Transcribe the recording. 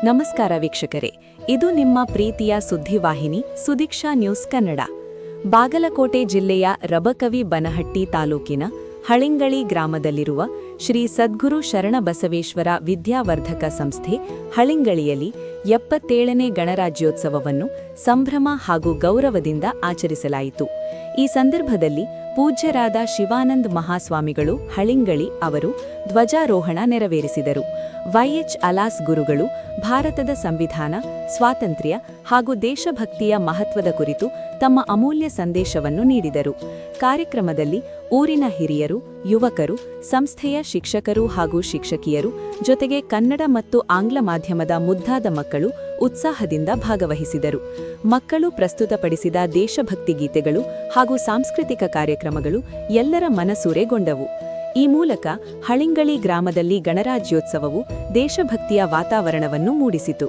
ನಮಸ್ಕಾರ ವೀಕ್ಷಕರೇ, ಇದು ನಿಮ್ಮ ಪ್ರೀತಿಯ ಸುದ್ದಿವಾಹಿನಿ ಸುದೀಕ್ಷಾ ನ್ಯೂಸ್ ಕನ್ನಡ. ಬಾಗಲಕೋಟೆ ಜಿಲ್ಲೆಯ ರಬಕವಿ ಬನಹಟ್ಟಿ ತಾಲೂಕಿನ ಹಳಿಂಗಳಿ ಗ್ರಾಮದಲ್ಲಿರುವ ಶ್ರೀ ಸದ್ಗುರು ಶರಣಬಸವೇಶ್ವರ ವಿದ್ಯಾವರ್ಧಕ ಸಂಸ್ಥೆ ಹಳಿಂಗಳಿಯಲ್ಲಿ 77ನೇ ಗಣರಾಜ್ಯೋತ್ಸವವನ್ನು ಸಂಭ್ರಮ ಹಾಗೂ ಗೌರವದಿಂದ ಆಚರಿಸಲಾಯಿತು. ಈ ಸಂದರ್ಭದಲ್ಲಿ ಪೂಜ್ಯರಾದ ಶಿವಾನಂದ ಮಹಾಸ್ವಾಮಿಗಳು ಹಳಿಂಗಳಿ ಅವರು ಧ್ವಜಾರೋಹಣ ನೆರವೇರಿಸಿದರು. ವೈಎಚ್ ಅಲಾಸ್ ಗುರುಗಳು ಭಾರತದ ಸಂವಿಧಾನ, ಸ್ವಾತಂತ್ರ್ಯ ಹಾಗೂ ದೇಶಭಕ್ತಿಯ ಮಹತ್ವದ ಕುರಿತು ತಮ್ಮ ಅಮೂಲ್ಯ ಸಂದೇಶವನ್ನು ನೀಡಿದರು. ಕಾರ್ಯಕ್ರಮದಲ್ಲಿ ಊರಿನ ಹಿರಿಯರು, ಯುವಕರು, ಸಂಸ್ಥೆಯ ಶಿಕ್ಷಕರು ಹಾಗೂ ಶಿಕ್ಷಕಿಯರು, ಜೊತೆಗೆ ಕನ್ನಡ ಮತ್ತು ಆಂಗ್ಲ ಮಾಧ್ಯಮದ ಮುದ್ದಾದ ಮಕ್ಕಳು ಉತ್ಸಾಹದಿಂದ ಭಾಗವಹಿಸಿದರು. ಮಕ್ಕಳು ಪ್ರಸ್ತುತಪಡಿಸಿದ ದೇಶಭಕ್ತಿ ಗೀತೆಗಳು ಹಾಗೂ ಸಾಂಸ್ಕೃತಿಕ ಕಾರ್ಯಕ್ರಮಗಳು ಎಲ್ಲರ ಮನಸೂರೆಗೊಂಡವು. ಈ ಮೂಲಕ ಹಳಿಂಗಳಿ ಗ್ರಾಮದಲ್ಲಿ ಗಣರಾಜ್ಯೋತ್ಸವವು ದೇಶಭಕ್ತಿಯ ವಾತಾವರಣವನ್ನು ಮೂಡಿಸಿತು.